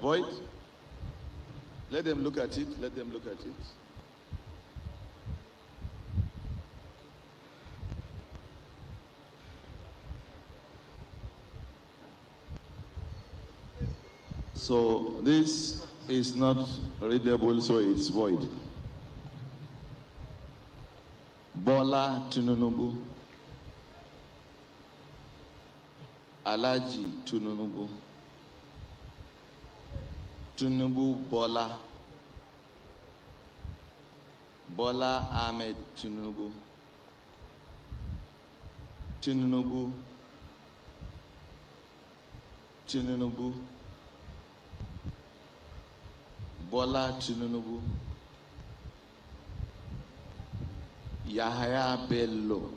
Void? Let them look at it. Let them look at it. So this is not readable, so it's void. Bola Tinubu. Alaji Tinubu. Tinubu Bola. Bola Ahmed Tinubu. Tinubu. Tinubu. Bola Tinubu. Yahaya Bello.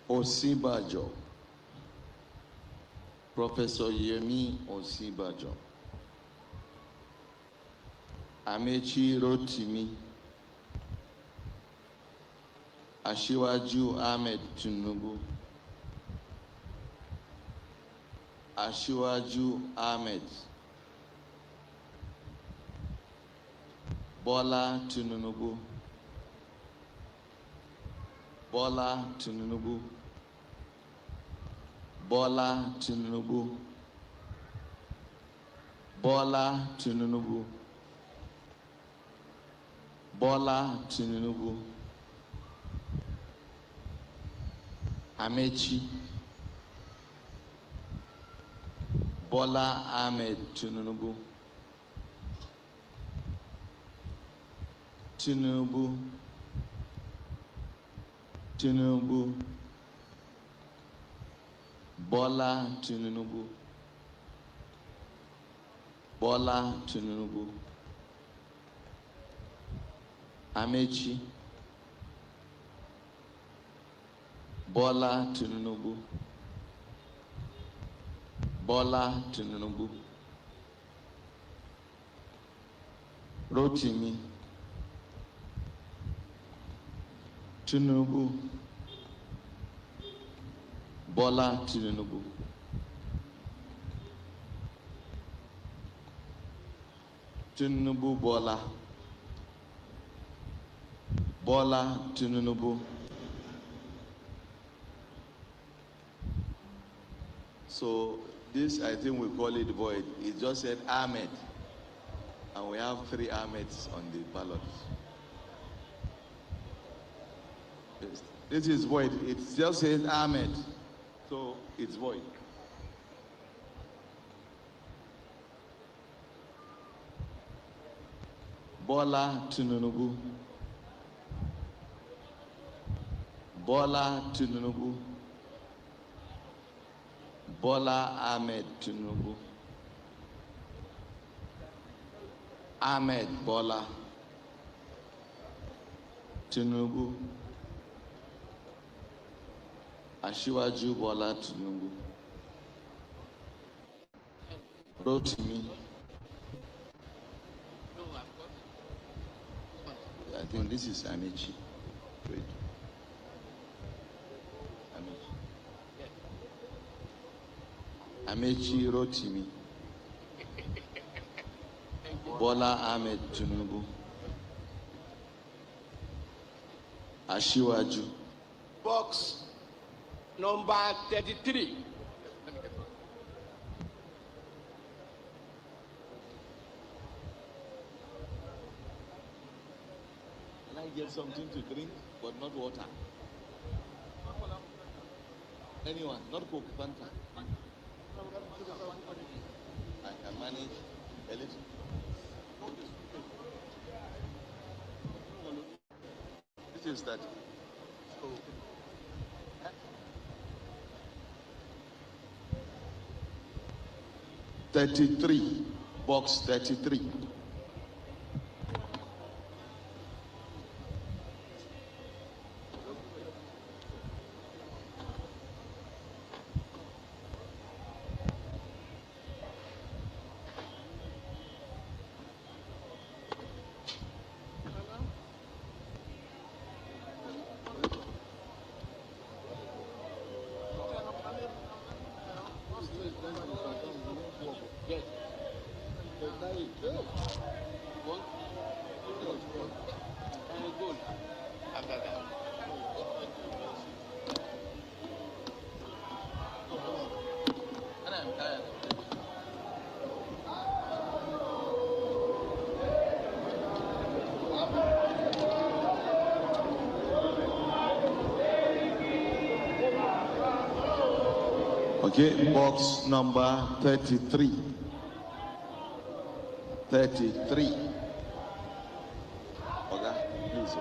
Osinbajo. Professor Yemi Osinbajo. Amechi Rotimi. Asiwaju Ahmed Tinubu. Asiwaju Ahmed. Bola Tinubu. Bola Tinubu. Bola Tinubu. Bola Tinubu. Bola Tinubu. Amechi. Bola Ahmed Tinubu. Tinubu. Tinubu. Bola Tinubu. Bola Tinubu. Amechi. Bola Tinubu. Bola Tinubu. Rotimi. Tinubu. Bola Tinubu. Tinubu Bola. Bola Tinubu. So this, I think we call it void. It just said Ahmed. And we have 3 Ahmeds on the ballot. This is void. It just says Ahmed. So it's void. Bola Tinubu. Bola Tinubu. Bola Ahmed Tinubu. Ahmed Bola Tinubu. Asiwaju Bola Tinubu. Rotimi. I think this is Amechi. Wait. Amechi Rotimi. Bola Ahmed Tinubu. Asiwaju. Box number 33. Can I get something to drink, but not water? Anyone, not Coke, Fanta. I can manage a little. This is that. 33, box 33. Goal. After that. Okay, box number 33. 33. Okay, please.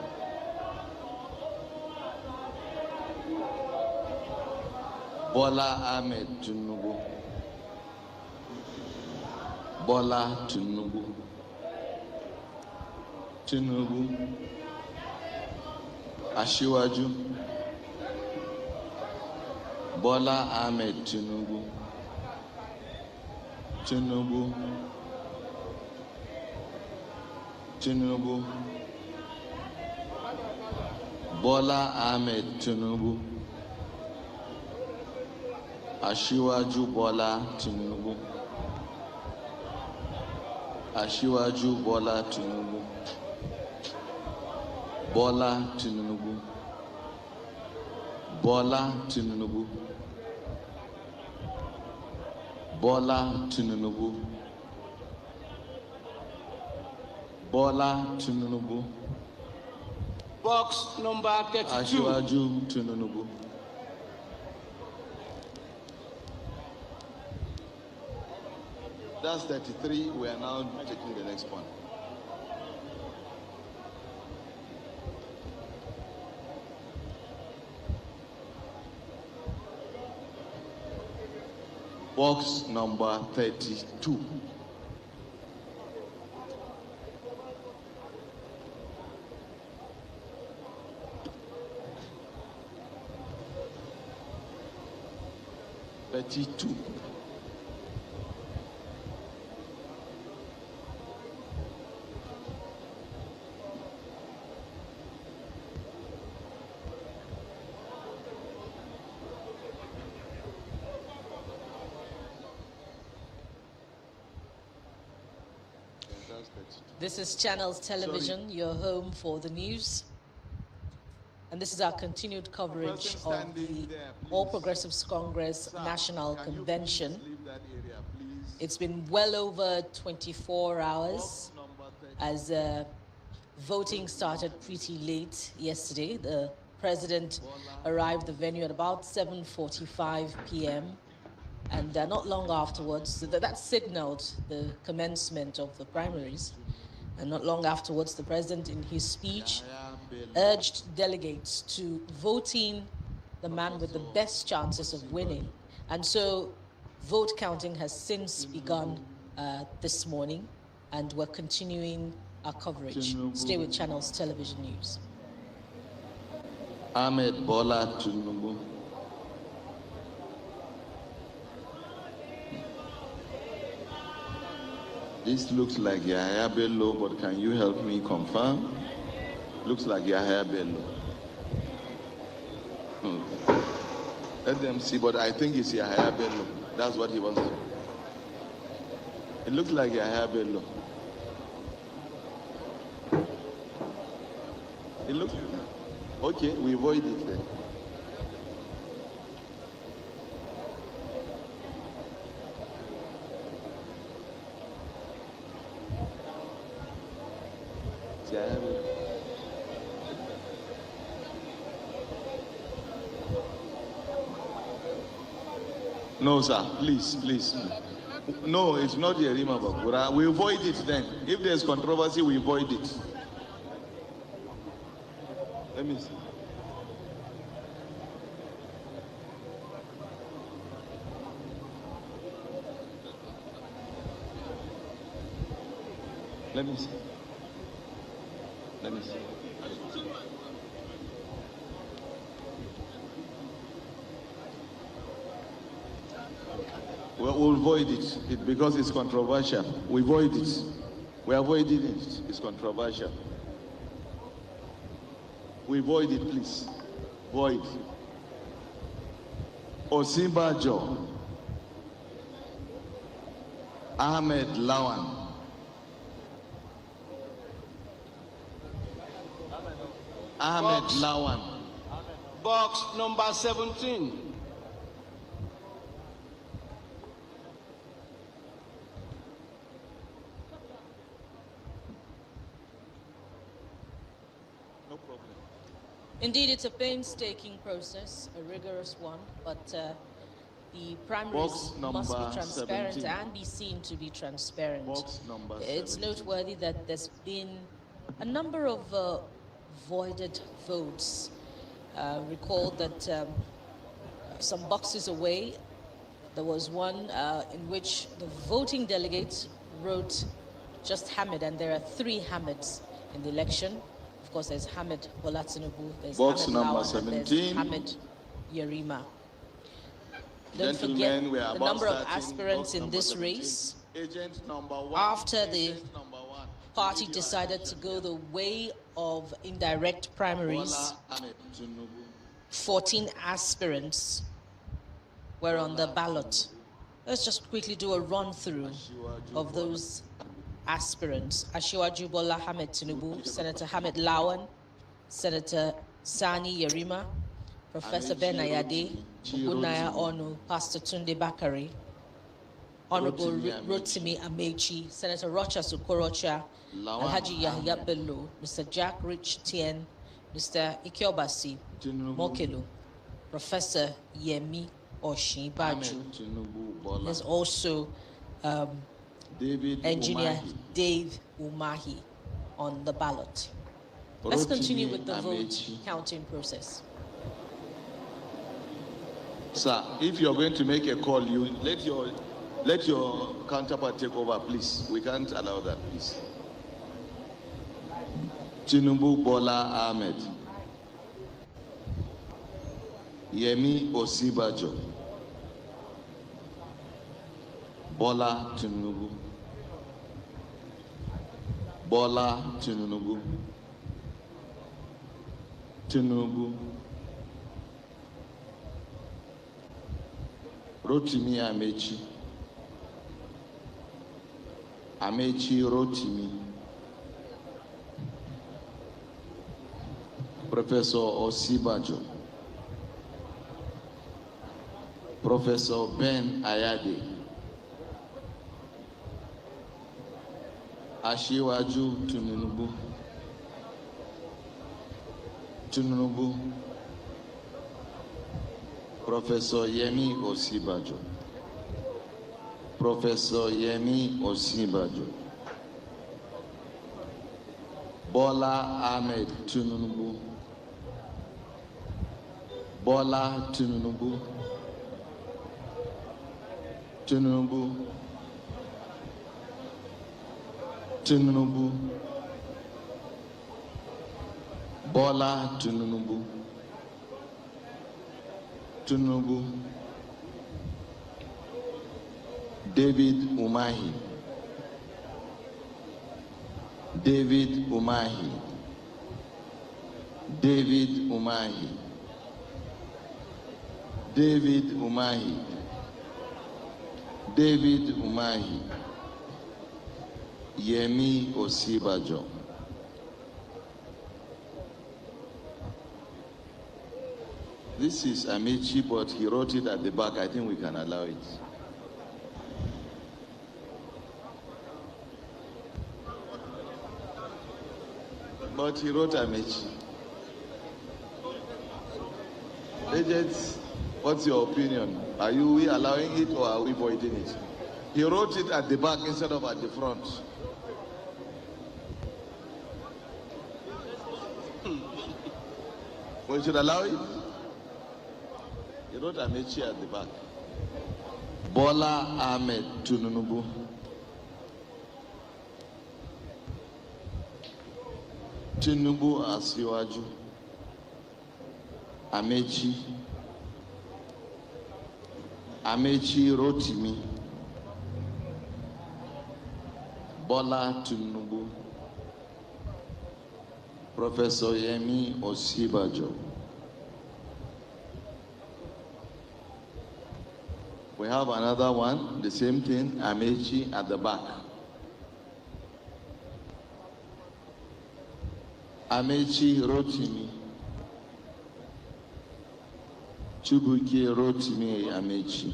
Bola Ahmed Tinubu. Bola Tinubu. Tinubu. Aṣíwájú. Bola Ahmed Tinubu. Tinubu. Tinubu. Bola Ahmed Tinubu. Aṣíwájú Bola Tinubu. Aṣíwájú Bola Tinubu. Bola Tinubu. Bola Tinubu. Bola Tinubu. Bola Tinubu. Box number 32. Aṣíwájú Tinubu. That's 33. We are now taking the next one. Box number 32. This is Channels Television, your home for the news. And this is our continued coverage of the All Progressives Congress National Convention. It's been well over 24 hours as voting started pretty late yesterday. The president arrived at the venue at about 7:45 p.m. And not long afterwards, that signaled the commencement of the primaries. And not long afterwards, the president, in his speech, urged delegates to vote in the man with the best chances of winning. And so vote counting has since begun this morning, and we're continuing our coverage. Stay with Channels Television News. Ahmed Bola Tinubu. This looks like Yahaya Bello, but can you help me confirm? Looks like Yahaya Bello. Let them see, but I think it's Yahaya Bello. That's what he wants to. It looks like Yahaya Bello. It looks okay. We avoid it then. No, sir. Please, please. No, it's not Yerima Bakura. We avoid it then. If there's controversy, we avoid it. Let me see. Let me see. Let me see. We'll avoid it because it's controversial. We avoid it. We avoid it. It's controversial. We avoid it, please. Void. Osinbajo. Ahmed Lawan. Ahmed Lawan. Box number 17. No problem. Indeed, it's a painstaking process, a rigorous one, but the primaries must be transparent 17. and be seen to be transparent. Box number It's 17. noteworthy that there's been a number of voided votes. Recall that some boxes away, there was one in which the voting delegates wrote just Hamid, and there are 3 Hamids in the election. Of course, there's Hamid Bola Tinubu, there's Box Hamid number Lawan, and there's 17. Hamid Yerima. Don't Gentlemen, forget we are the about number of starting. aspirants Box in number this 17. race. Agent number 1. After the Agent number 1. Party decided to go the way of indirect primaries. Bola Ahmed Tinubu. 14 aspirants were on the ballot. Let's just quickly do a run-through of those aspirants. Asiwaju Bola Ahmed Tinubu, Senator Hamid Lawan, Senator Sani Yerima, Professor Ben Ayade, Ogunaya Onu, Pastor Tunde Bakari, Honorable Rotimi Amechi, Senator Rocha Sukorocha, Alhaji Yahya Bello, Mr. Jack Rich Tien, Mr. Ikiobasi Mokelu, Professor Yemi Oshinbaju. There's also Engineer Dave Umahi on the ballot. Let's continue with the vote counting process. Sir, if you're going to make a call, you let your counterpart take over, please. We can't allow that, please. Tinubu Bola Ahmed. Yemi Osibajo. Bola Tinubu. Bola Tinubu. Tinubu. Rotimi Amechi. Amechi Rotimi. Professor Osibajo. Professor Ben Ayade. Asiwaju Tinubu. Tinubu. Professor Yemi Osibajo. Professor Yemi Osibajo. Bola Ahmed Tinubu. Bola Tinubu. Tinubu. Tinubu. Bola Tinubu. Tinubu. David Umahi. David Umahi. David Umahi. David Umahi. David Umahi. Yemi Osibajo. This is Amechi, but he wrote it at the back. I think we can allow it. But he wrote Amechi. Agents, what's your opinion? Are we allowing it or are we voiding it? He wrote it at the back instead of at the front. We should allow it. He wrote Amechi at the back. Bola Ahmed Tinubu. Tinubu Asiwaju. Amechi. Amechi Rotimi. Bola Tinubu. Professor Yemi Osibajo. We have another one, the same thing, Amechi at the back. Amechi Rotimi. Chubuike Rotimi Amechi.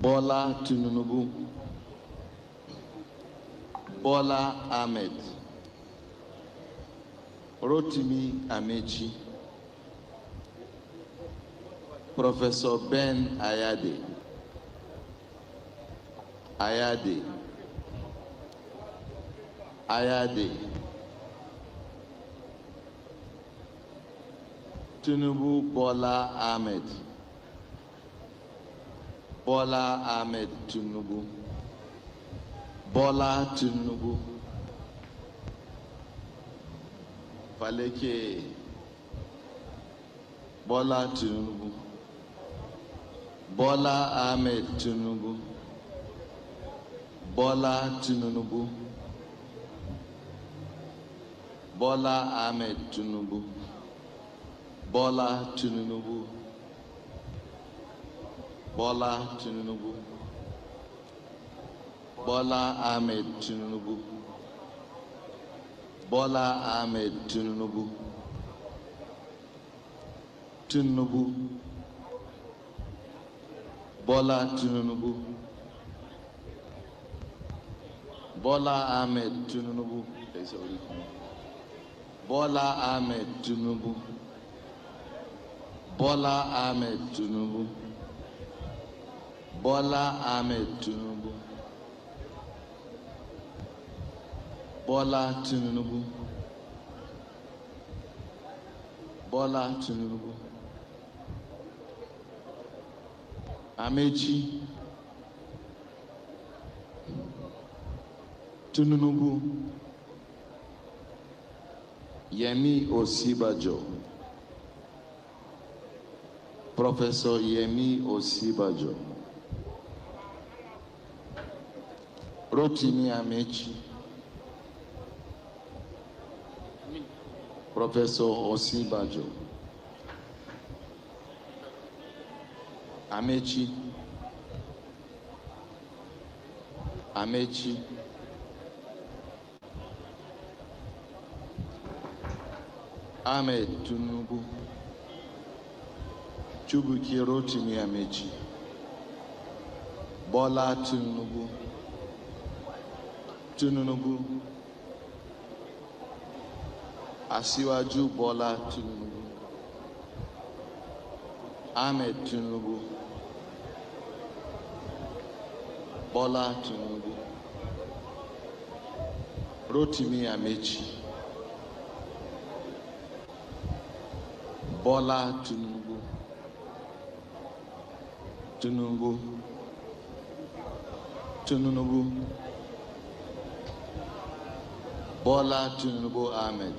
Bola Tinubu. Bola Ahmed. Rotimi Amechi. Professor Ben Ayade. Ayade. Tinubu Bola Ahmed. Bola Ahmed Tinubu. Bola Tinubu. Faleke. Bola Tinubu. Bola Ahmed Tinubu. Bola Tinubu. Bola Ahmed Tinubu. Bola Tinubu. Bola Tinubu. Bola Ahmed Tinubu. Bola Ahmed Tinubu. Tinubu. Bola Tinubu. Bola Ahmed Tinubu. Bola Ahmed Tinubu. Bola Ahmed Tinubu. Bola Ahmed Tinubu. Bola Tinubu. Bola Tinubu. Amechi Tinubu. Yemi Osibajo. Professor Yemi Osibajo. Rotimi Amechi. Professor Osibajo. Amechi. Amechi. Ahmed Tinubu. Chubuike Rotimi Amechi. Bola Tinubu. Tinubu. Asiwaju Bola Tinubu. Ahmed Tinubu. Bola Tinubu. Rotimi Amechi. Bola Tinubu. Tinubu. Tinubu. Bola Tinubu Ahmed.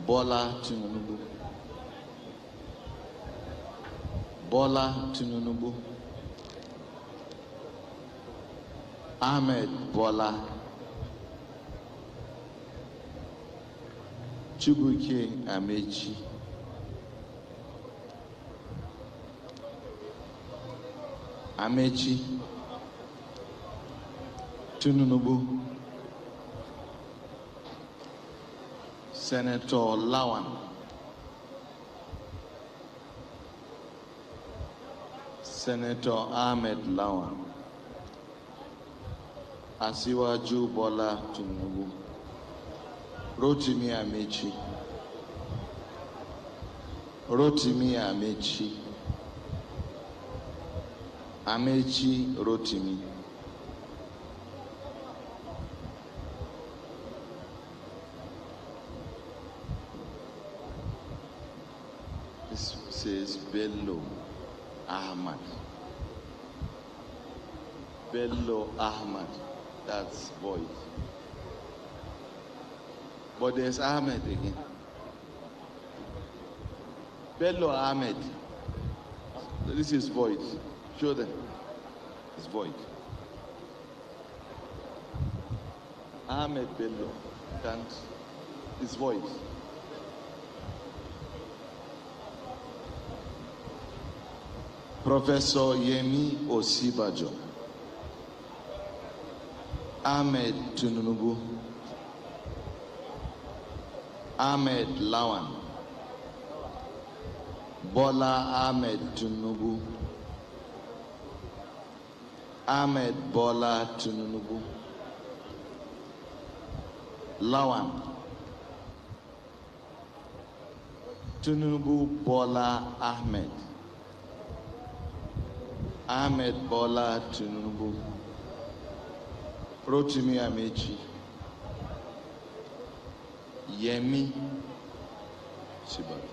Bola Tinubu. Bola Tinubu. Ahmed Bola. Chubuike Amechi. Amechi. Tinubu. Senator Lawan. Senator Ahmed Lawan. Asiwaju Bola Tinubu. Rotimi Amechi. Rotimi Amechi. Amechi Rotimi. This says Bello Ahmad. Bello Ahmad. That's void. But there's Ahmed again. Bello Ahmed. This is void. Show them. It's void. Ahmed Bello. Can't. It's void. Professor Yemi Osibajo. Ahmed Tinubu. Ahmed Lawan. Bola Ahmed Tinubu. Ahmed Bola Tinubu. Lawan. Tinubu Bola Ahmed. Ahmed Bola Tinubu. Rotimi Amechi. Yemi Shibari.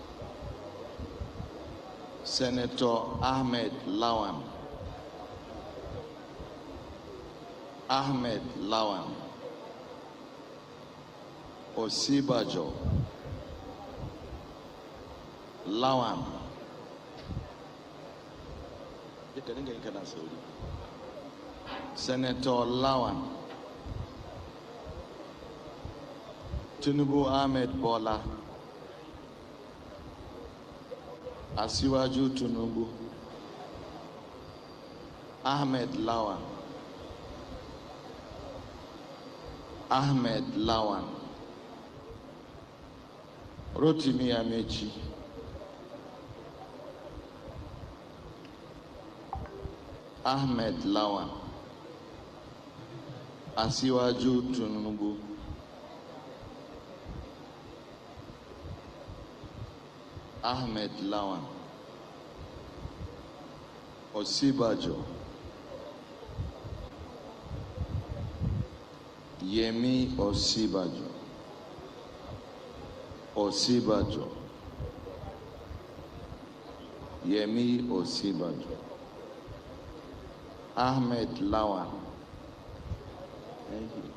Senator Ahmed Lawan. Ahmed Lawan. Osibajo. Lawan. Senator Lawan. Tinubu Ahmed Bola. Asiwaju Tinubu. Ahmed Lawan. Ahmed Lawan. Rotimi Amechi. Ahmed Lawan. Asiwaju Tinubu. Ahmed Lawan. Osibajo. Yemi Osibajo. Osibajo. Yemi Osibajo. Ahmed Lawan. Thank you.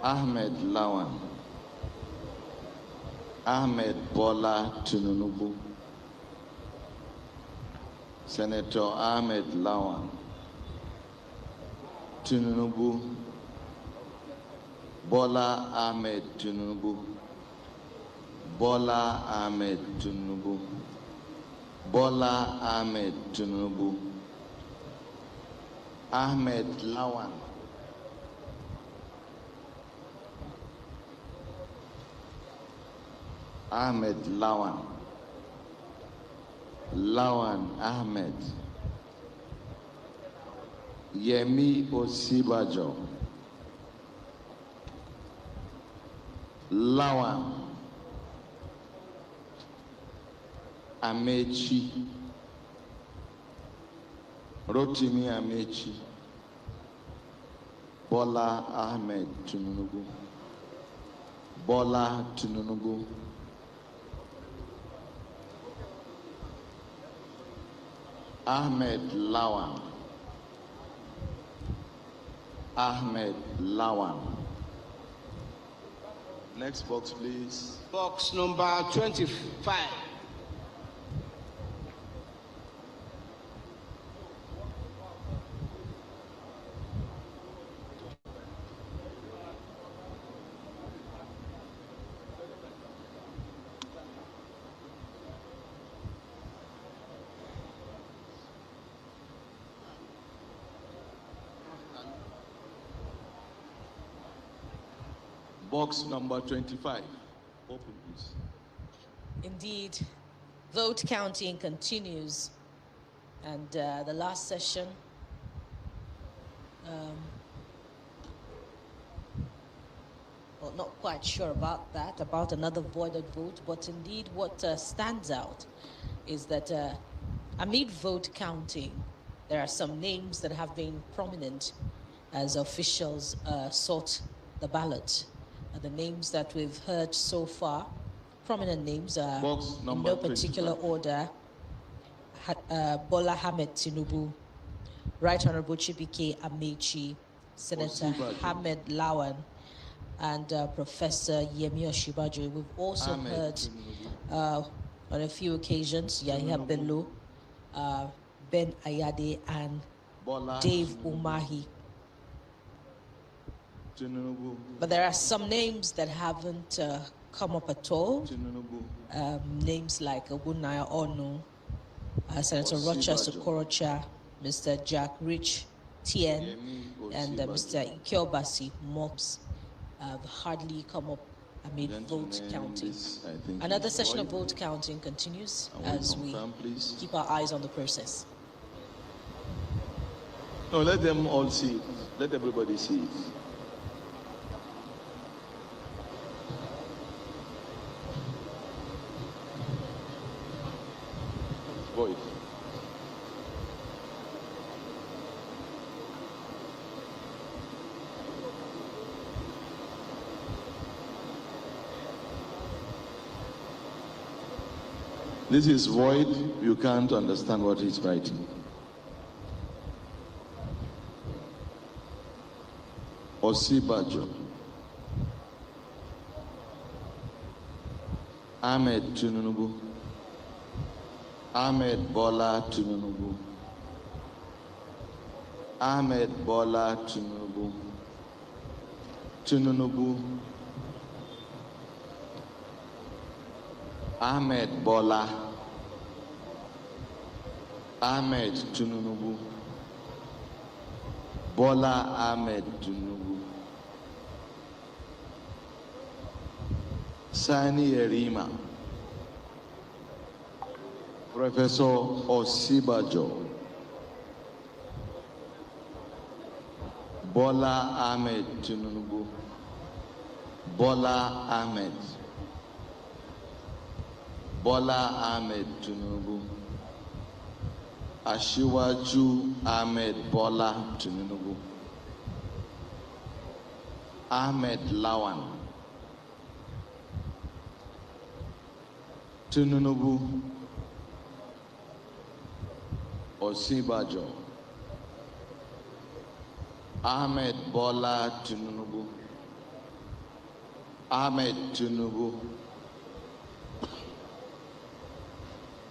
Ahmed Lawan. Ahmed Bola Tinubu. Senator Ahmed Lawan. Tinubu. Bola Ahmed Tinubu. Bola Ahmed Tinubu. Bola Ahmed Tinubu. Ahmed Lawan. Ahmed Lawan. Lawan Ahmed. Yemi Osibajo. Lawan Amechi. Rotimi Amechi. Bola Ahmed Tinubu. Bola Tinubu. Ahmed Lawan. Ahmed Lawan. Next box, please. Box number 25. Box number 25. Open, please. Indeed, vote counting continues. And the last session, well, not quite sure about that, about another voided vote, but indeed what stands out is that amid vote counting, there are some names that have been prominent as officials sort the ballot. The names that we've heard so far, prominent names are in no particular 25. Order. Bola Ahmed Tinubu, Right Honorable Chibike Amechi, Senator Ahmed Lawan, and Professor Yemi Osibajo. We've also heard on a few occasions Yahya Bello, Ben Ayade, and Dave Umahi. But there are some names that haven't come up at all. Names like Ogunaya Onu, Senator Rochester Okorocha, Mr. Jack Rich, Tien and Mr. Ikiobasi Mops have hardly come up amid vote counting. Another session of vote counting continues as we keep our eyes on the process. No, let them all see it. Let everybody see it. Void. This is void. You can't understand what he's writing. Osibajo. Ahmed Tinubu. Ahmed Bola Tinubu. Ahmed Bola Tinubu. Tinubu. Ahmed Bola. Ahmed Tinubu. Bola Ahmed Tinubu. Sani Yerima. Professor Osibajo. Bola Ahmed Tinubu. Bola Ahmed. Bola Ahmed Tinubu. Asiwaju Ahmed Bola Tinubu. Ahmed Lawan. Tinubu. Osibajo. Ahmed Bola Tinubu. Ahmed Tinubu.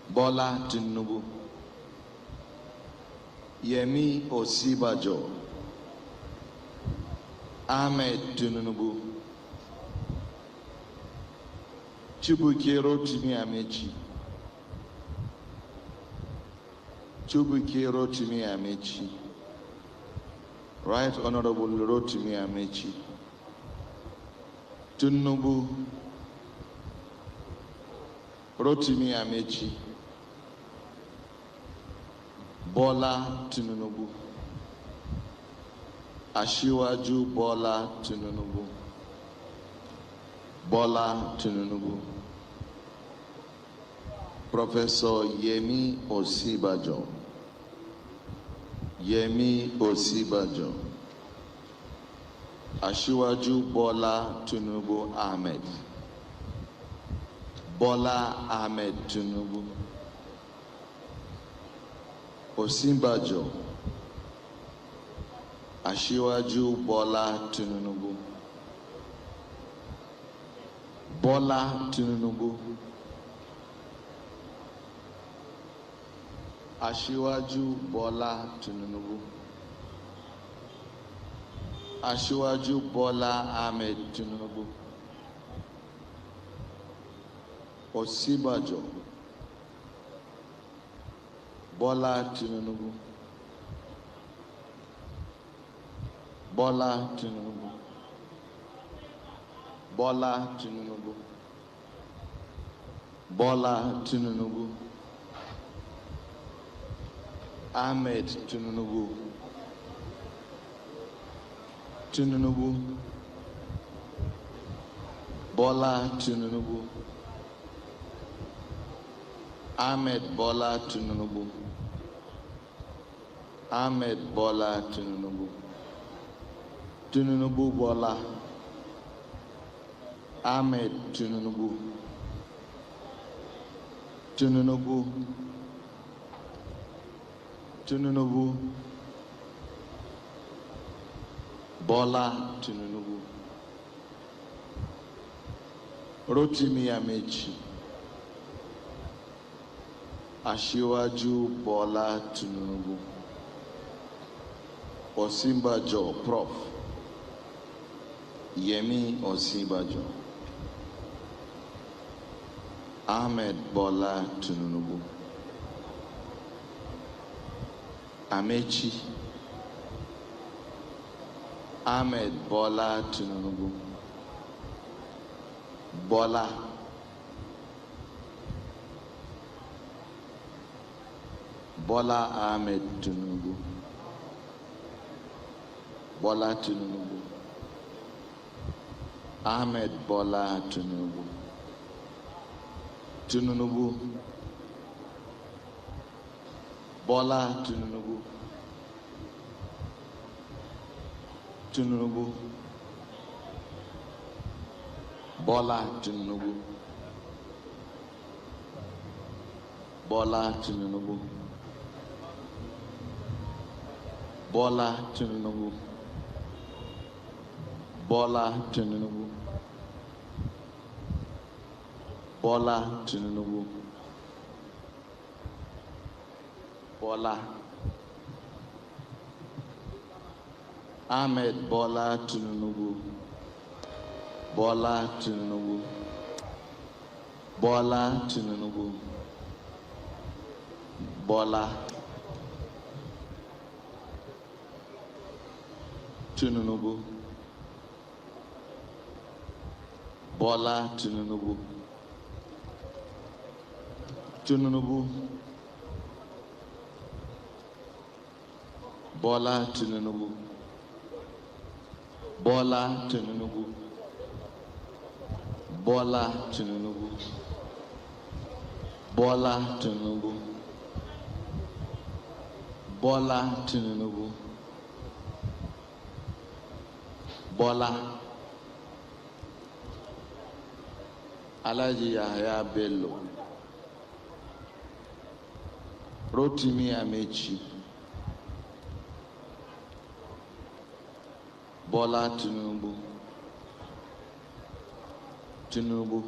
Bola Tinubu. Yemi Osibajo. Ahmed Tinubu. Chibuike Rotimi Amechi. Chibuike Rotimi Amechi. Right Honorable Rotimi Amechi. Tinubu. Rotimi Amechi. Bola Tinubu. Asiwaju Bola Tinubu. Bola Tinubu. Professor Yemi Osibajo. Yemi Osibajo. Asiwaju Bola Tinubu Ahmed. Bola Ahmed Tinubu. Osinbajo. Asiwaju Bola Tinubu. Bola Tinubu. Asiwaju Bola Tinubu. Asiwaju Bola Ahmed Tinubu. Osinbajo. Bola Tinubu. Bola Tinubu. Bola Tinubu. Bola Tinubu. Ahmed Tinubu. Tinubu. Bola Tinubu. Ahmed Bola Tinubu. Ahmed Bola Tinubu. Tinubu Bola. Ahmed Tinubu. Tinubu. Tinubu. Bola Tinubu. Rotimi Amechi. Asiwaju Bola Tinubu. Osinbajo Prof. Yemi Osinbajo. Ahmed Bola Tinubu. Amechi. Ahmed Bola Tinubu. Bola. Bola Ahmed Tinubu. Bola Tinubu. Ahmed Bola Tinubu. Tinubu. Bola Tinubu. Tinubu. Bola Tinubu. Bola Tinubu. Bola Tinubu. Bola Tinubu. Bola Tinubu. Bola. Ahmed Bola Tinubu. Bola Tinubu. Bola Tinubu. Bola Tinubu. Bola Tinubu. Tinubu. Bola Tinubu. Bola Tinubu. Bola Tinubu. Bola Tinubu. Bola Tinubu. Bola. Alhaji Yahaya Bello. Rotimi Amechi. Bola Tinubu. Tinubu.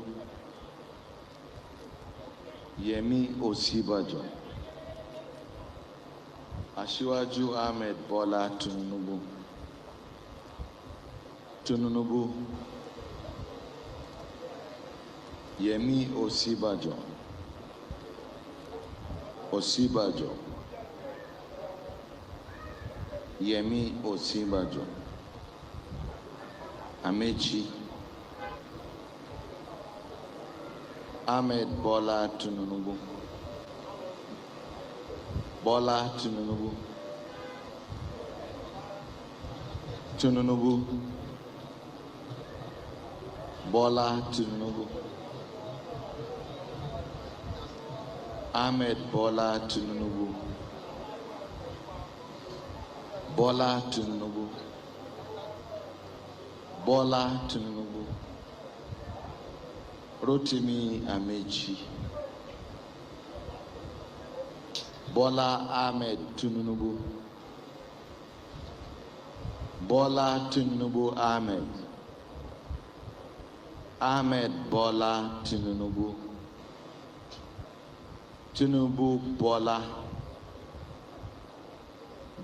Yemi Osibajo. Asiwaju Ahmed Bola Tinubu. Tinubu. Yemi Osibajo. Osibajo. Yemi Osibajo. Amechi. Ahmed Bola Tinubu. Bola Tinubu. Tinubu. Bola Tinubu. Ahmed Bola Tinubu. Bola Tinubu. Bola Tinubu. Rotimi Amechi. Bola Ahmed Tinubu. Bola Tinubu Ahmed. Ahmed Bola Tinubu. Tinubu Bola.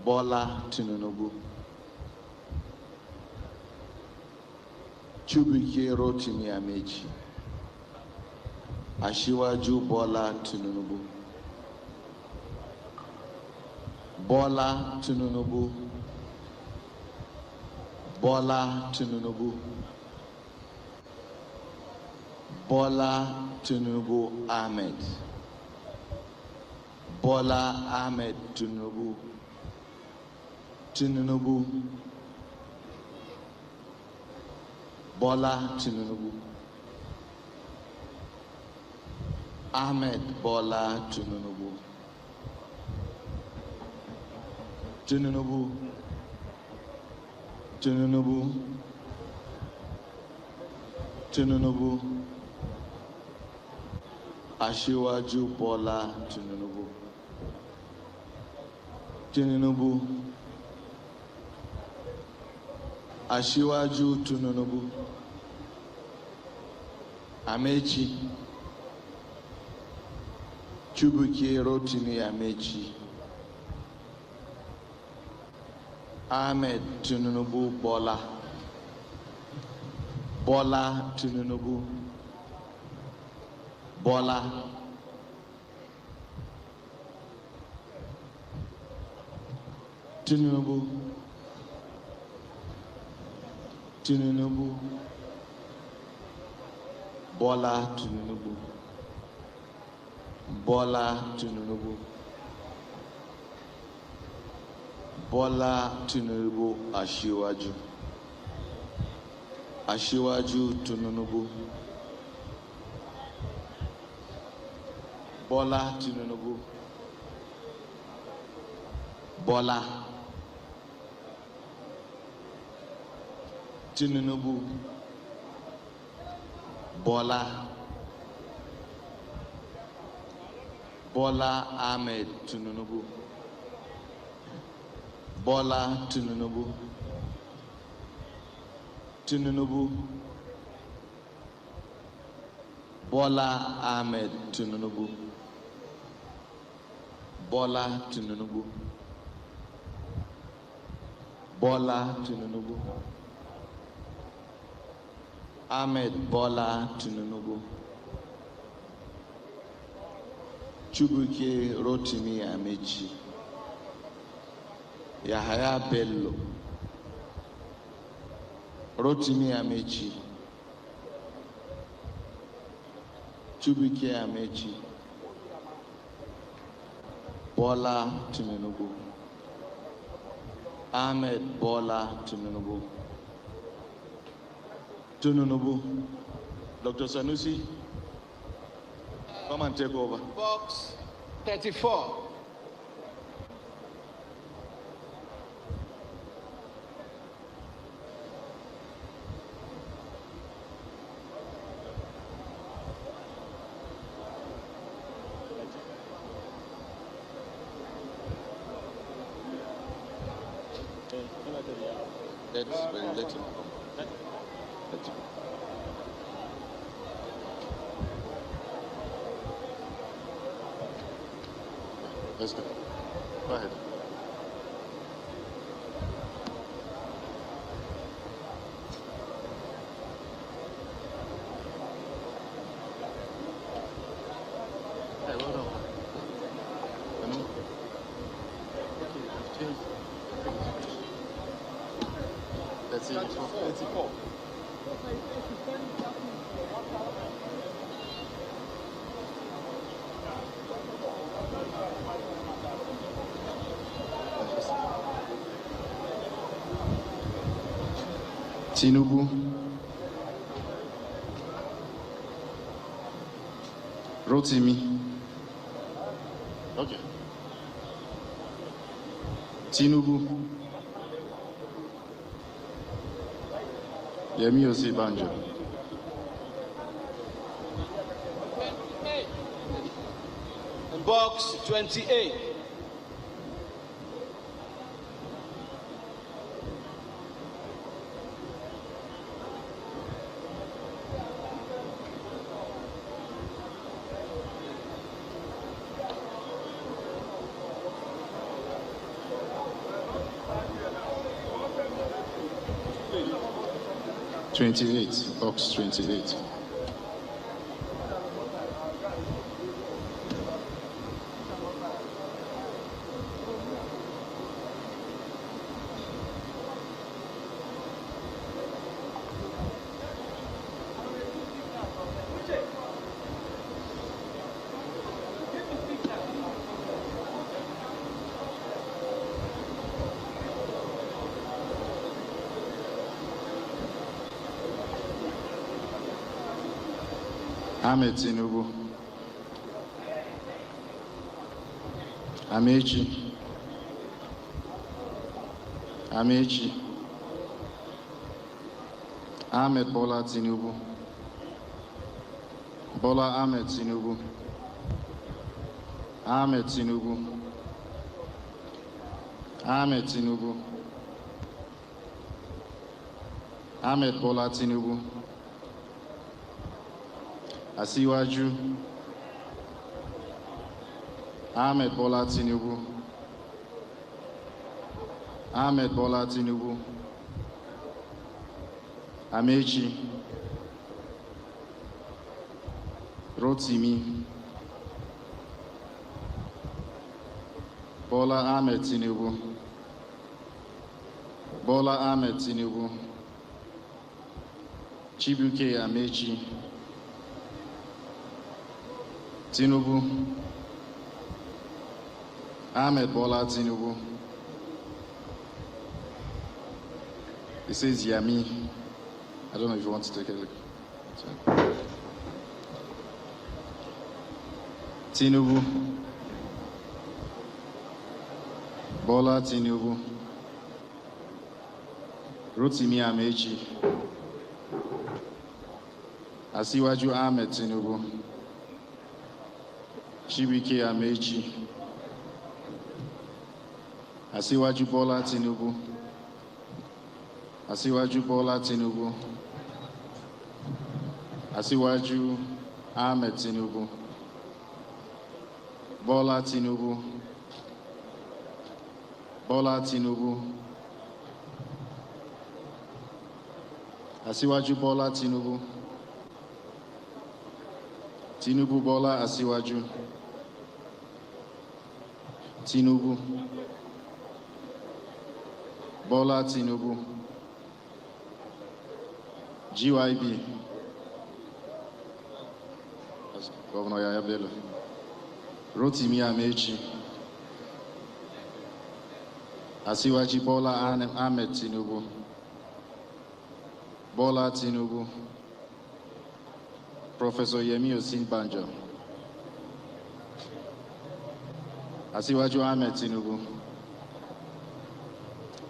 Bola Tinubu. Chubike Rotimi Amechi. Asiwaju Bola Tinubu. Bola Tinubu. Bola Tinubu. Bola Tinubu Ahmed. Bola Ahmed Tinubu. Tinubu. Bola Tinubu. Ahmed Bola Tinubu. Tinubu. Tinubu. Tinubu. Asiwaju Bola Tinubu. Tinubu. Asiwaju Tinubu. Amechi. Chubike Rotimi Amechi. Ahmed Tinubu Bola. Bola Tinubu. Bola. Tinubu. Tinubu. Bola Tinubu. Bola Tinubu. Bola Tinubu Aṣíwájú. Aṣíwájú Tinubu. Bola Tinubu. Bola Tinubu. Bola. Bola Ahmed Tinubu. Bola Tinubu. Tinubu. Bola Ahmed Tinubu. Bola Tinubu. Bola Tinubu. Ahmed Bola Tinubu. Chubuke Rotimi Amechi. Yahaya Bello. Rotimi Amechi. Chubuke Amechi. Bola Tinubu. Ahmed Bola Tinubu. Tinubu. Dr. Sanusi, come and take over. Box 34. Let him come. Let him. Let's go. Go ahead. Hey, well done. Let's see. 34. Tinubu. Rotimi. Okay. Tinubu. Yemi Osibanjo. Box 28. Box 28. Ahmed Tinubu. Amechi. Amechi. Ahmed Bola Tinubu. Bola Ahmed Tinubu. Ahmed Tinubu. Ahmed Tinubu. Ahmed Bola Tinubu. Aṣíwájú. Ahmed Bola Tinubu. Ahmed Bola Tinubu. Amechi. Rotimi. Bola Ahmed Tinubu. Bola Ahmed Tinubu. Chibuike Amechi, Tinubu, Ahmed Bola Tinubu. It says Yami. I don't know if you want to take a look. Tinubu, Bola Tinubu, Rotimi Amechi, Asiwaju Ahmed Tinubu, Chibuike Amechi, Asiwaju Bola Tinubu, Asiwaju Bola Tinubu, Asiwaju Ahmed Tinubu, Bola Tinubu, Bola Tinubu, Asiwaju Bola Tinubu, Tinubu Bola Asiwaju, Tinubu, Bola Tinubu, GYB, Governor Yahaya Bello, Rotimi Amechi, Asiwaju Bola Ahmed Tinubu, Bola Tinubu, Professor Yemi Osinbajo, Asiwaju Ahmed Tinubu,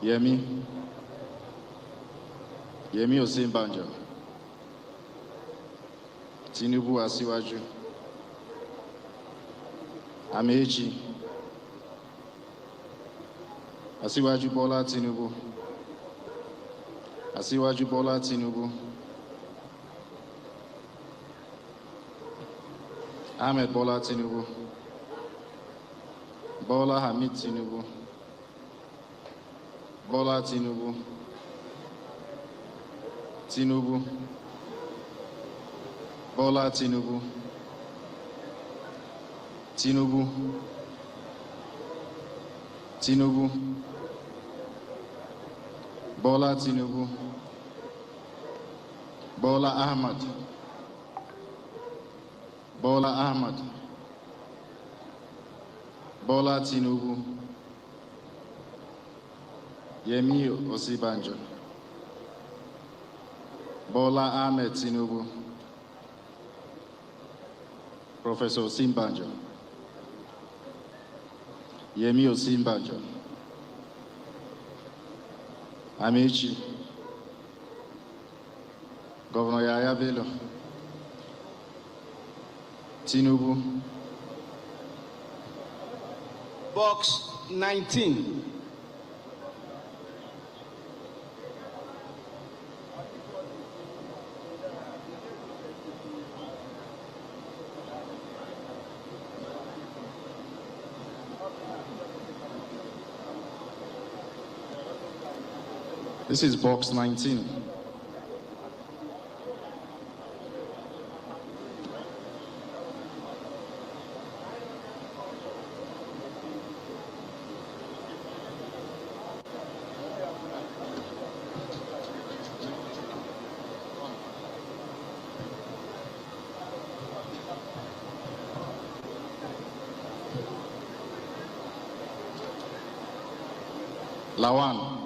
Yemi Osinbajo, Tinubu Asiwaju, Amechi, Asiwaju Bola Tinubu, Asiwaju Bola Tinubu, Ahmed Bola Tinubu, Bola Hamid Tinubu, Bola Tinubu, Tinubu, Bola Tinubu, Tinubu, Tinubu, Bola Tinubu, Bola Ahmed, Bola Ahmed, Bola Tinubu, Yemi Osinbajo, Bola Ahmed Tinubu, Professor Osinbajo, Yemi Osinbajo, Amechi, Governor Yahaya Bello, Tinubu, Box 19. This is box 19. Lawan,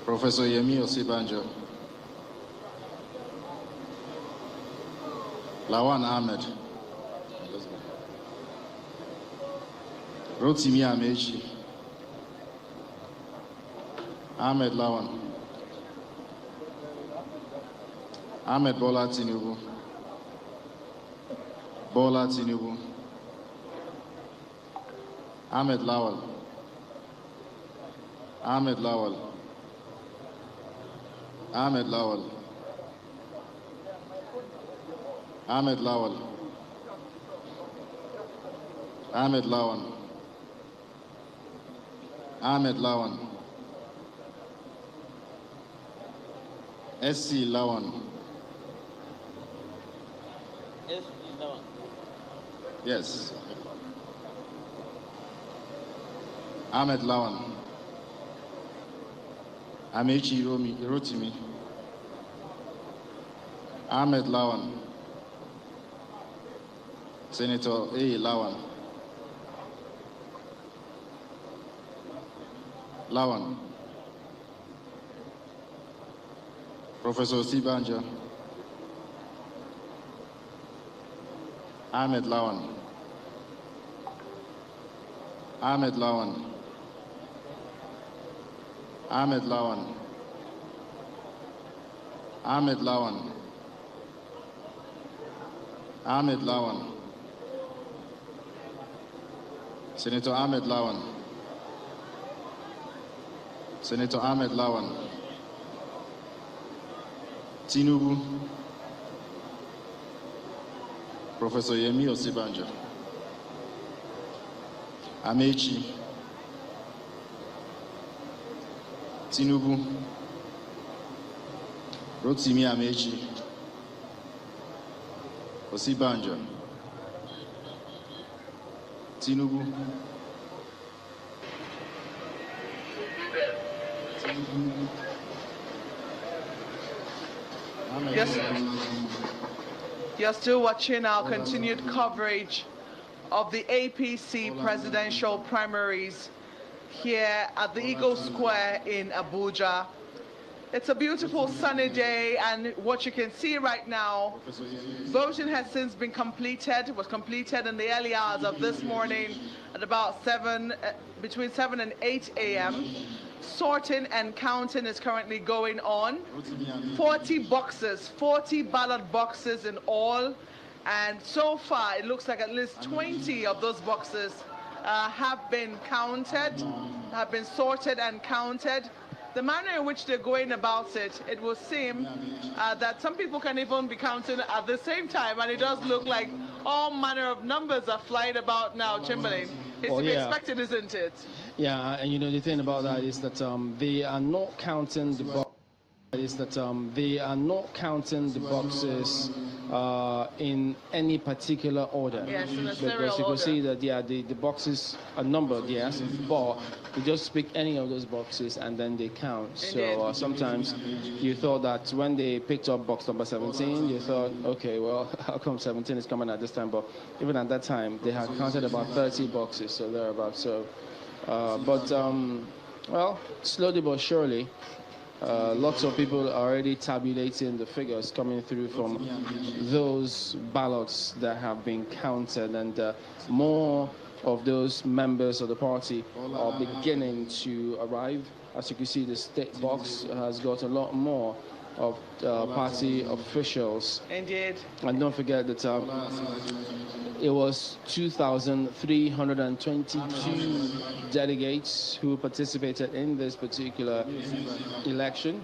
Professor Yemi Osinbajo, Lawan Ahmed, Rotimi Amechi, Ahmed Lawan, Ahmed Bola Tinubu, Bola Tinubu, Ahmed Lawal, Ahmed Lawal, Ahmed Lawal, Ahmed Lawal, Ahmed Lawan, Ahmed Lawan, SC Lawan. Yes. Ahmed Lawan, Amechi Rotimi, Ahmed Lawan. Senator A. Lawan. Lawan. Professor Sibanja. Ahmed Lawan. Ahmed Lawan. Ahmed Lawan. Ahmed Lawan. Ahmed Lawan. Senator Ahmed Lawan. Senator Ahmed Lawan. Tinubu. Professor Yemi Osibanja. Amechi. Tinubu. Rotimi Amechi. Osibanja. Tinubu. Yes. You're still watching our continued coverage of the APC presidential primaries here at the Eagle Square in Abuja. It's a beautiful sunny day, and what you can see right now, voting has since been completed. It was completed in the early hours of this morning at about between 7 and 8 a.m. Sorting and counting is currently going on. 40 boxes, 40 ballot boxes in all. And so far, it looks like at least 20 of those boxes have been counted, have been sorted and counted. The manner in which they're going about it, it will seem that some people can even be counting at the same time, and it does look like all manner of numbers are flying about now, Chamberlain. It's to be expected, isn't it? Yeah, and you know, the thing about that is that they are not counting the boxes. They are not counting the boxes in any particular order. Yes, in a because serial you can order. see that the boxes are numbered, yes, but you just pick any of those boxes and then they count. So sometimes you thought that when they picked up box number 17, you thought, okay, well, how come 17 is coming at this time? But even at that time, they had counted about 30 boxes, so thereabouts. So, well, slowly but surely, lots of people are already tabulating the figures coming through from those ballots that have been counted, and more of those members of the party are beginning to arrive. As you can see, the state box has got a lot more of party officials. Indeed. And don't forget that it was 2,322 delegates who participated in this particular election.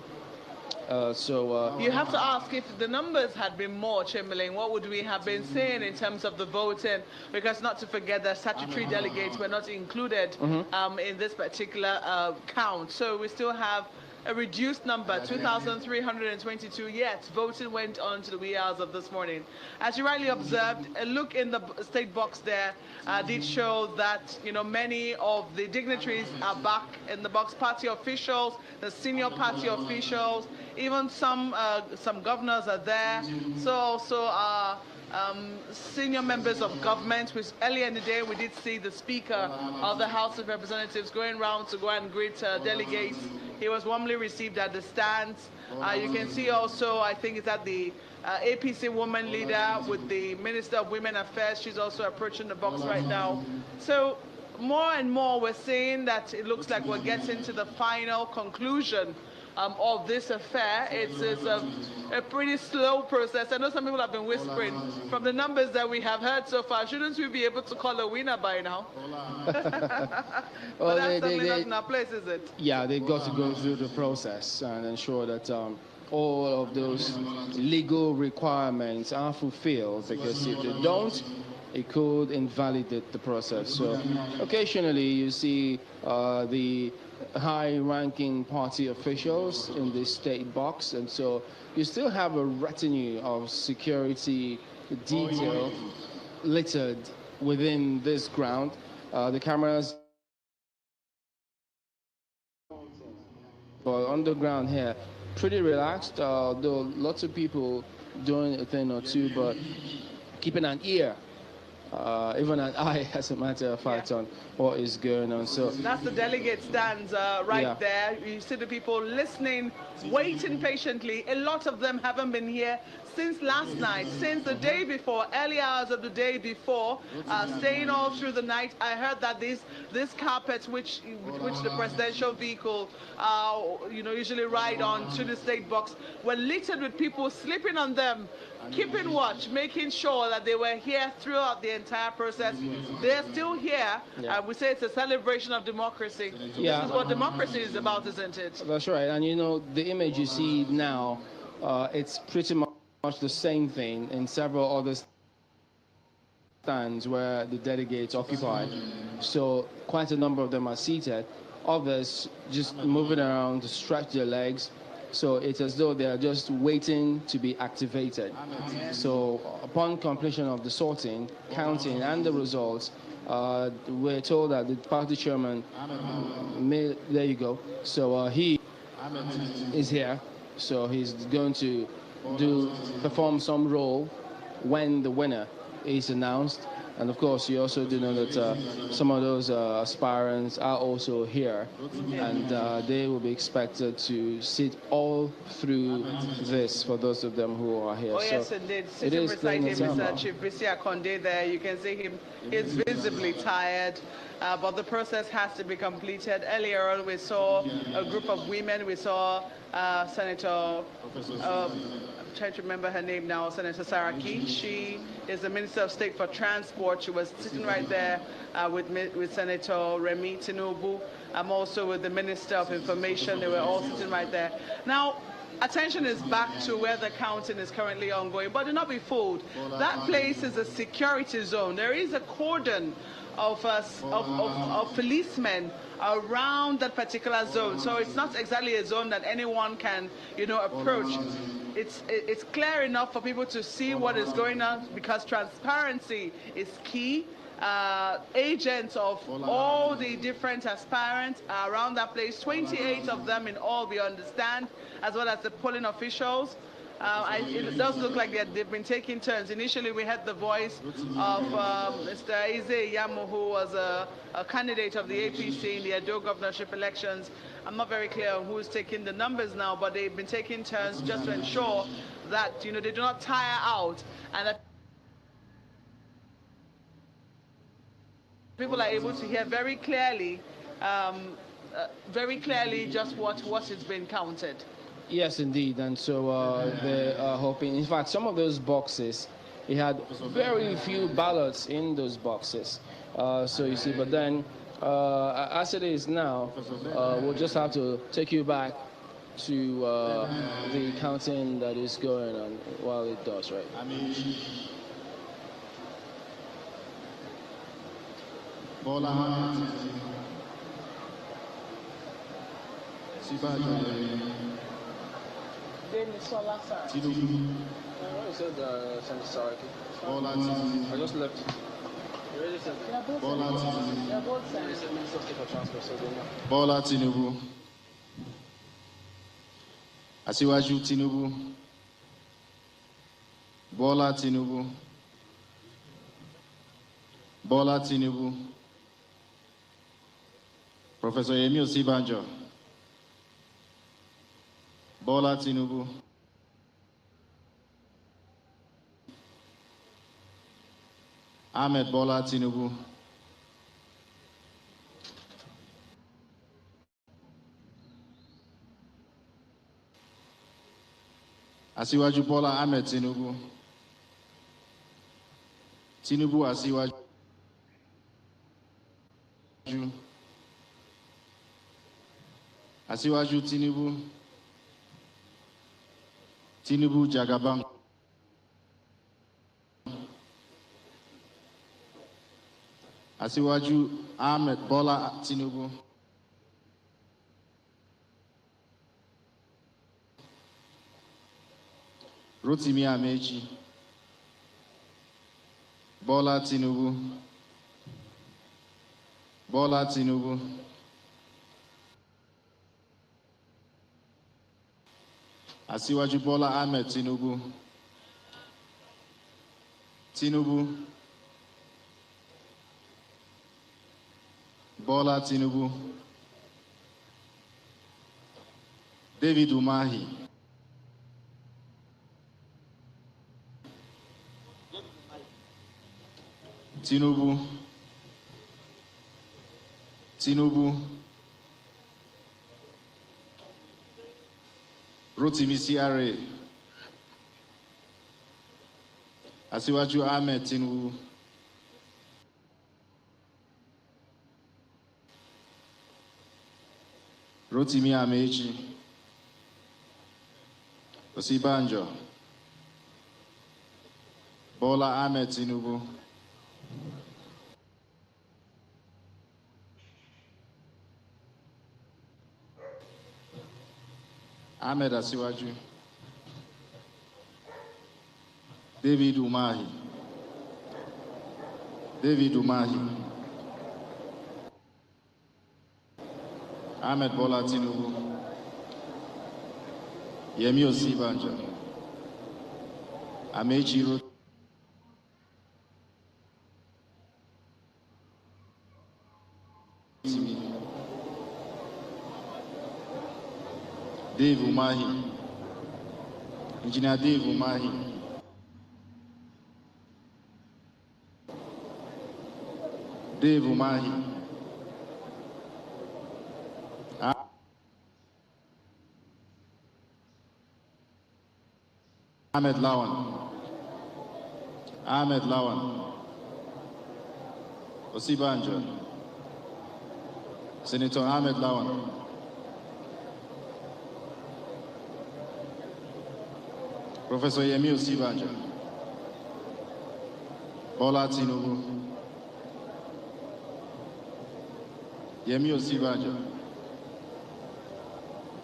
You have to ask, if the numbers had been more, Chamberlain, what would we have been saying in terms of the voting? Because not to forget that statutory delegates were not included in this particular count. So we still have a reduced number, 2,322, yet voting went on to the wee hours of this morning. As you rightly observed, a look in the state box there did show that, you know, many of the dignitaries are back in the box. Party officials, the senior party officials, even some governors are there. So also senior members of government, which earlier in the day we did see the Speaker of the House of Representatives going round to go and greet delegates. He was warmly received at the stands. You can see also, I think it's at the APC woman leader with the Minister of Women Affairs. She's also approaching the box right now. So more and more we're seeing that it looks like we're getting to the final conclusion of this affair. It's a pretty slow process. I know some people have been whispering, from the numbers that we have heard so far, shouldn't we be able to call a winner by now? Well, that's certainly not in our place, is it? Yeah, they've got to go through the process and ensure that all of those legal requirements are fulfilled, because if they don't, it could invalidate the process. So occasionally you see the high-ranking party officials in the state box, and so you still have a retinue of security detail littered within this ground. The cameras, but on the ground here, pretty relaxed, though lots of people doing a thing or two, but keeping an ear, even an eye, as a matter of fact, on what is going on. So that's the delegate stands right there. You see the people listening, waiting patiently. A lot of them haven't been here since last night, since the day before, early hours of the day before, staying all through the night. I heard that this carpet, which the presidential vehicle, usually ride on to the state box, were littered with people sleeping on them, keeping watch, making sure that they were here throughout the entire process. They're still here. We say it's a celebration of democracy. Yeah. This is what democracy is about, isn't it? That's right. And the image you see now, it's pretty much the same thing in several other stands where the delegates occupy. So quite a number of them are seated. Others just moving around to stretch their legs. So it's as though they are just waiting to be activated. So upon completion of the sorting, counting, and the results, we're told that the party chairman, there you go. So he is here. So he's going to perform some role when the winner is announced. And of course, you also do know that some of those aspirants are also here, and they will be expected to sit all through this for those of them who are here. Oh, yes, indeed. Sitting beside him is Chief Bisi Akonde there. You can see him is visibly tired, but the process has to be completed. Earlier on, we saw a group of women. We saw Senator... I'm trying to remember her name now, Senator Saraki. She is the Minister of State for Transport. She was sitting right there with Senator Remi Tinubu. I'm also with the Minister of Information. They were all sitting right there. Now, attention is back to where the counting is currently ongoing, but do not be fooled. That place is a security zone. There is a cordon of policemen around that particular zone. So it's not exactly a zone that anyone can, approach. It's clear enough for people to see what is going on, because transparency is key. Agents of all the different aspirants are around that place, 28 of them in all, we understand, as well as the polling officials. It does look like they've been taking turns. Initially, we had the voice of Mr. Eze Yamu, who was a candidate of the APC in the Edo governorship elections. I'm not very clear on who's taking the numbers now, but they've been taking turns just to ensure that they do not tire out, and that people are able to hear very clearly just what is being counted. Yes, indeed. And so they are hoping, in fact, some of those boxes, he had very few ballots in those boxes. So you see, but then as it is now, we'll just have to take you back to the counting that is going on while it does, right? I just left. Bola Tinubu. Asiwaju Tinubu. Bola Tinubu. Bola Tinubu. Professor Yemi Osibanjo. Bola Tinubu. Ahmed Bola Tinubu. Asiwaju Bola Ahmed Tinubu. Tinubu Asiwaju. Asiwaju Tinubu. Tinubu Jagaban. Asiwaju Ahmed Bola Tinubu. Rotimi Amechi. Bola Tinubu. Bola Tinubu. Asiwaju Bola Ahmed Tinubu. Tinubu. Bola Tinubu. David Umahi. Tinubu. Tinubu. Rotimi Siare. Asiwaju Ahmed Tinubu. Rotimi Amechi. Osibanjo. Bola Ahmed Tinubu. Ahmed Asiwaju. David Umahi. David Umahi. Ahmed Bola Tinubu. Yemi Osibanjo. Amechi Rotimi. Dave Umahi. Engineer Dave Umahi. Dave Umahi. Ahmed Lawan. Ahmed Lawan. Osibanjo. Senator Ahmed Lawan. Professor Yemi Osibanjo. Bola Tinubu. Yemi Osibanjo.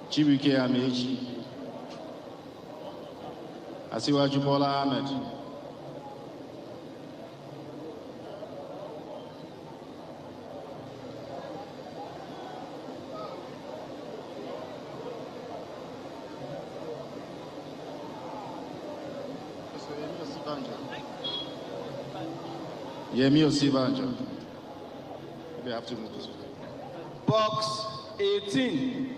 Chibuike Amechi. Asiwaju Bola Ahmed. Yemi Osibanjo. We have to move this way. Box 18.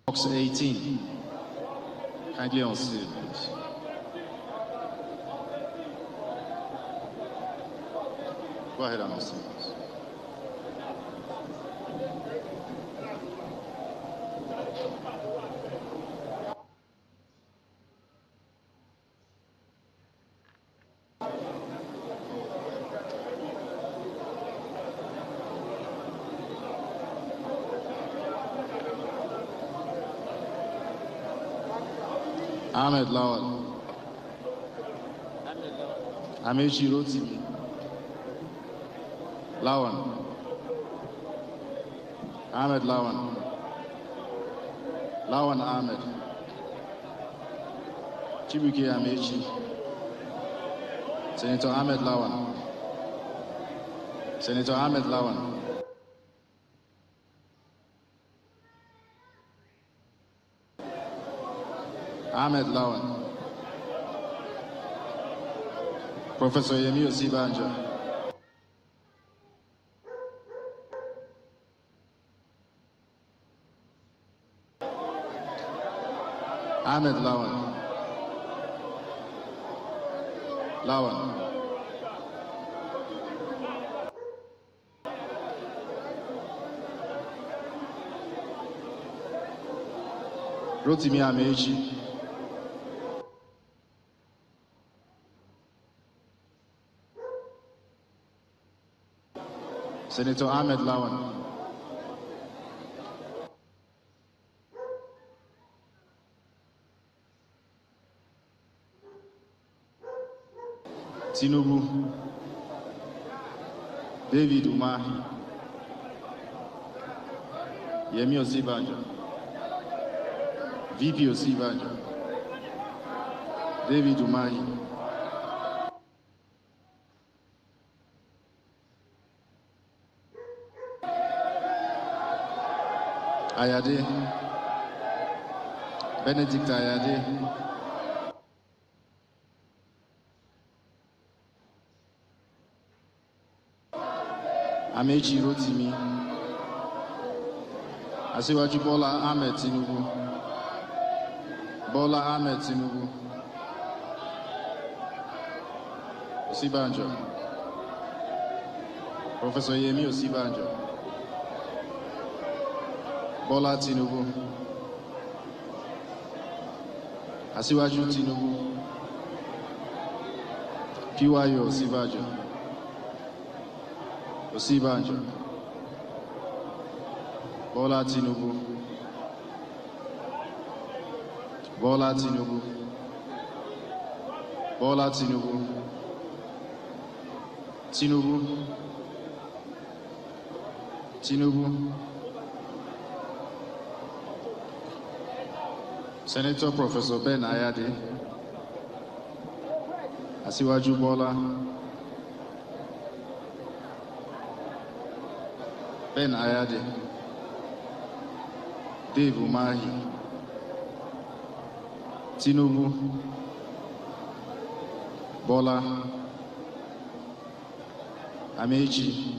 Box 18. Kindly on seat, please. Go ahead and see. Ahmed Lawan. Amechi Rotimi. Lawan. Ahmed Lawan. Lawan Ahmed. Chibuike Amechi. Senator Ahmed Lawan. Senator Ahmed Lawan. Ahmed Lawan. Professor Yemi Osibanjo. Ahmed Lawan. Lawan. Rotimi Amechi. Senator Ahmed Lawan. Tinubu. David Umahi. Yemi Osibanjo, VP Osibanjo, David Umahi, Ayade, Benedict Ayade, Amechi Rotimi, Asiwaju Bola Ahmed Tinubu, Bola Ahmed Tinubu, Osibanjo, Professor Yemi Osibanjo, Bola Tinubu, Asiwaju Tinubu, PYO Osibanjo, Osibanjo, Bola Tinubu, Bola Tinubu, Bola Tinubu, Tinubu, Tinubu, Senator Professor Ben Ayade, Asiwaju Bola, Ben Ayade, Dave Umahi, Tinubu, Bola, Amechi,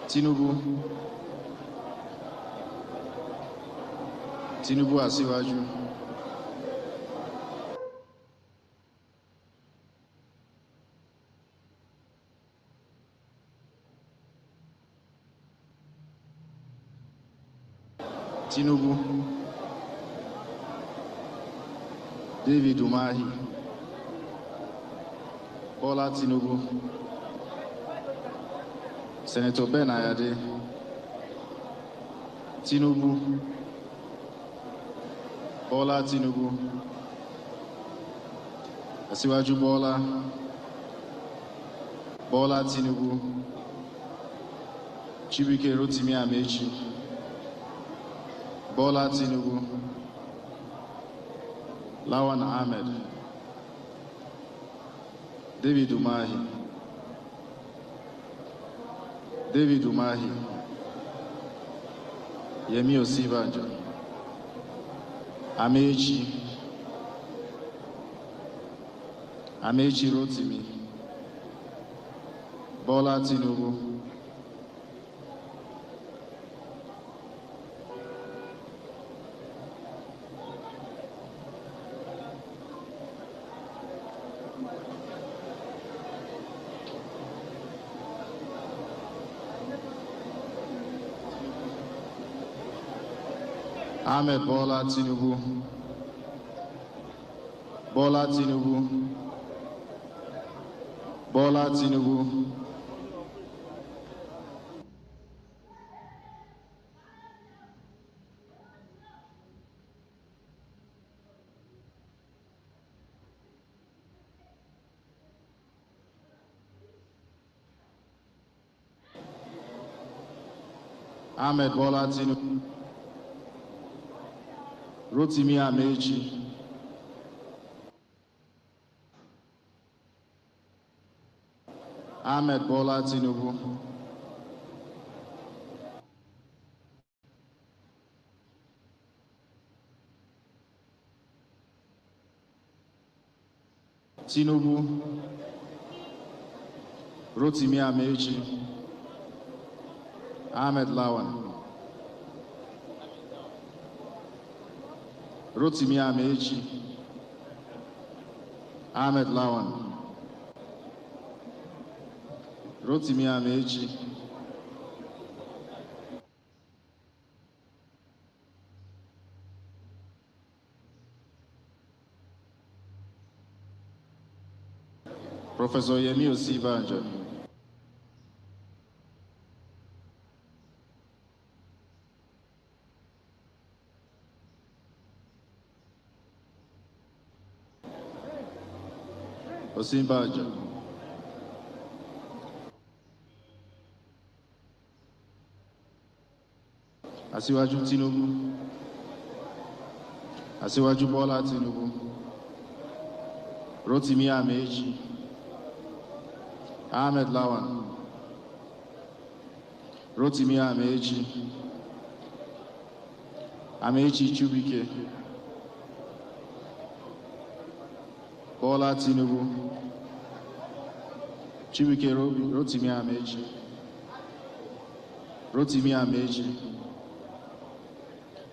Tinubu, Tinubu Asiwaju, Tinubu, David Umahi, Bola Tinubu, Senator Ben Ayade, Tinubu, Bola Tinubu, Asiwaju Bola, Bola Tinubu, Chibuike Rotimi Amechi, Bola Tinubu, Lawan Ahmed, David Umahi, David Umahi, Yemi Osibanjo, Amechi, Amechi Rotimi, Bola Tinubu, Ahmed Bola Tinubu, Bola Tinubu, Bola Tinubu, Ahmed Bola Tinubu, Rotimi Amechi, Ahmed Bola Tinubu, Tinubu, Rotimi Amechi, Ahmed Lawan, Rotimi Amechi, Ahmed Lawan, Rotimi Amechi, Professor Yemi Osibanjo, Osibanjo, Aṣíwájú Tinubu. Aṣíwájú Bọ́lá Tinubu. Rotimi Amechi. Ahmed Lawan. Rotimi Amechi. Amechi Chubike. Bola Tinubu. Chubike Rotimi Amechi. Rotimi Amechi.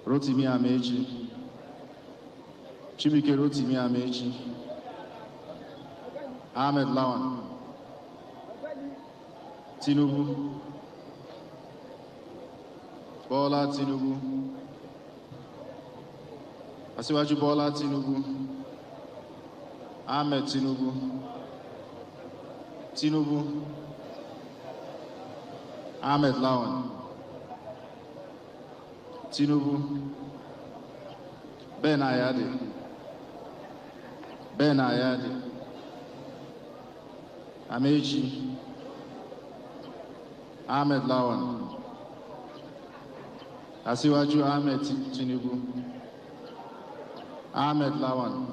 Rotimi Amechi. Chubike Rotimi Amechi. Ahmed Lawan. Tinubu. Bola Tinubu. Aṣíwájú Bola Tinubu. Ahmed Tinubu. Tinubu. Ahmed Lawan. Tinubu. Ben Ayade. Ben Ayade. Amechi. Ahmed Lawan. Aṣíwájú Ahmed Tinubu. Ahmed Lawan.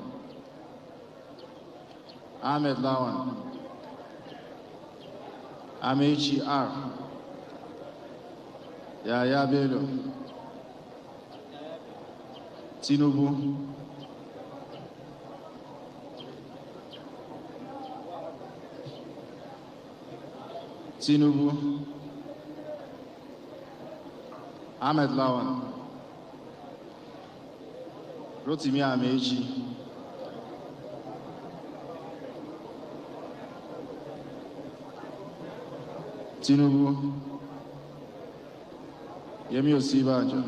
Ahmed Lawan. Amechi R. Yaya Bello. Tinubu. Tinubu. Ahmed Lawan. Rotimi Amechi. Tinubu. Yemi Osibanjo.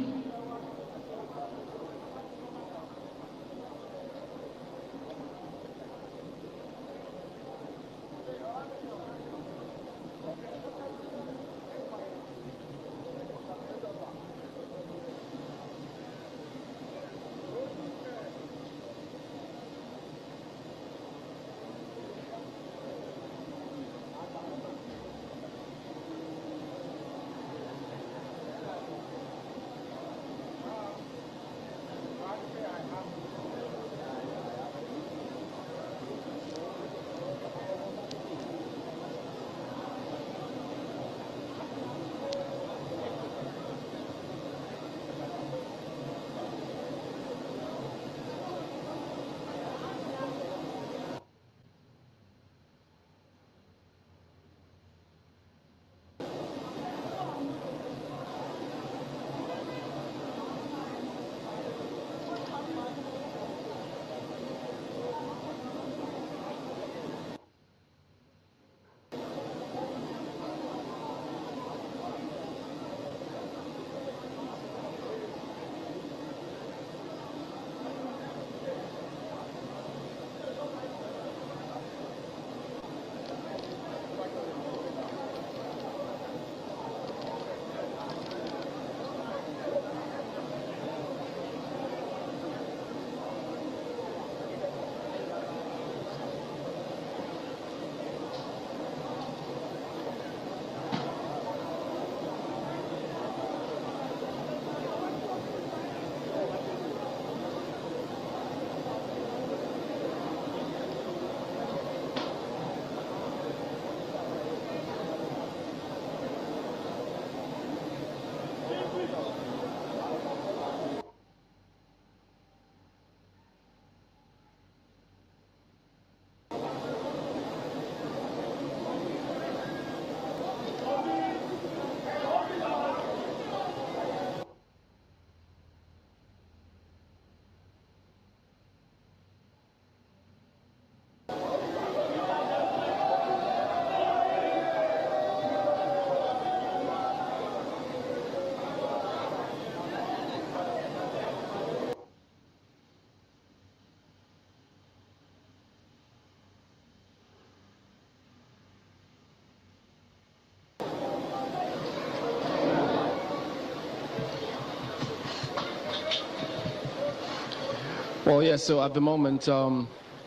Well, yes, so at the moment,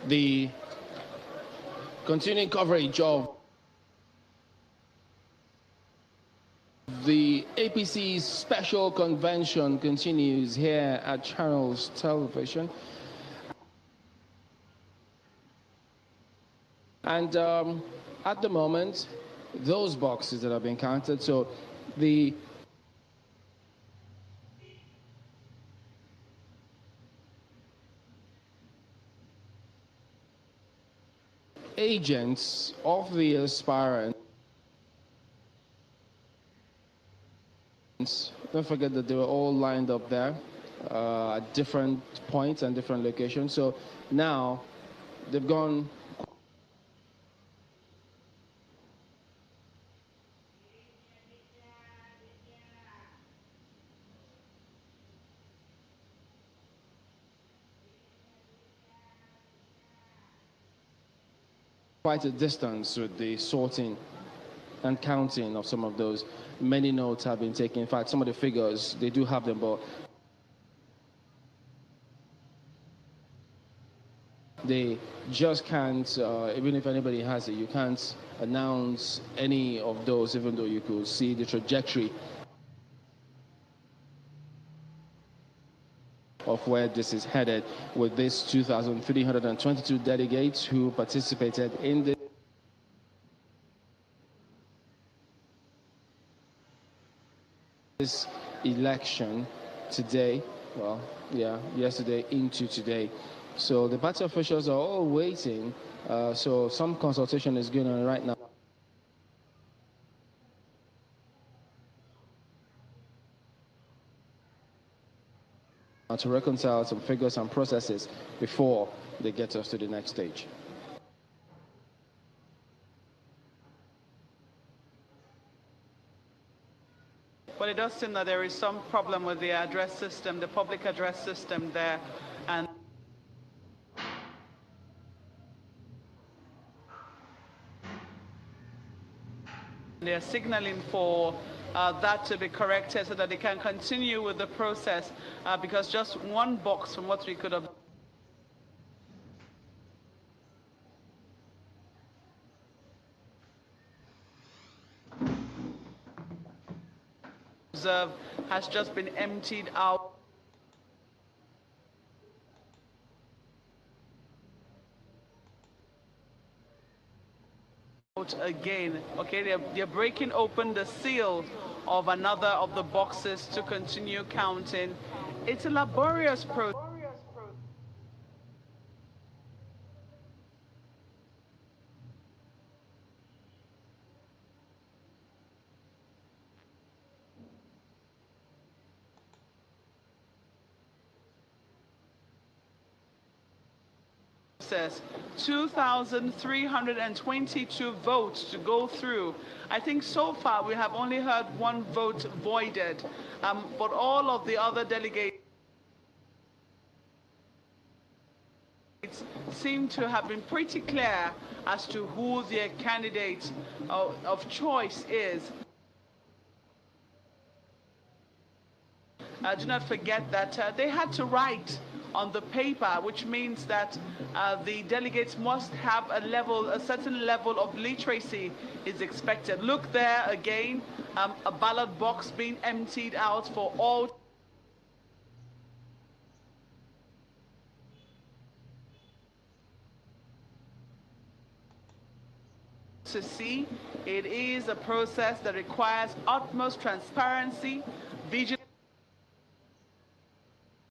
the continuing coverage of The APC's special convention continues here at Channels Television. And at the moment, those boxes that have been counted, so the agents of the aspirants, don't forget that they were all lined up there at different points and different locations. So now they've gone quite a distance with the sorting and counting of some of those. Many notes have been taken. In fact, some of the figures, they do have them, but they just can't, even if anybody has it, you can't announce any of those, even though you could see the trajectory of where this is headed with these 2,322 delegates who participated in this election today. Well, yeah, yesterday into today. So the party officials are all waiting. So some consultation is going on right now. To reconcile some figures and processes before they get us to the next stage. Well, it does seem that there is some problem with the address system, the public address system there, and they're signaling for that to be corrected so that they can continue with the process, because just one box from what we could observe has just been emptied out. Again, okay, they're breaking open the seal of another of the boxes to continue counting. It's a laborious process. Process 2,322 votes to go through. I think so far we have only heard one vote voided, but all of the other delegates seem to have been pretty clear as to who their candidate of choice is. Do not forget that they had to write on the paper, which means that the delegates must have a certain level of literacy is expected. Look there again, a ballot box being emptied out for all to see. It is a process that requires utmost transparency, vigilance.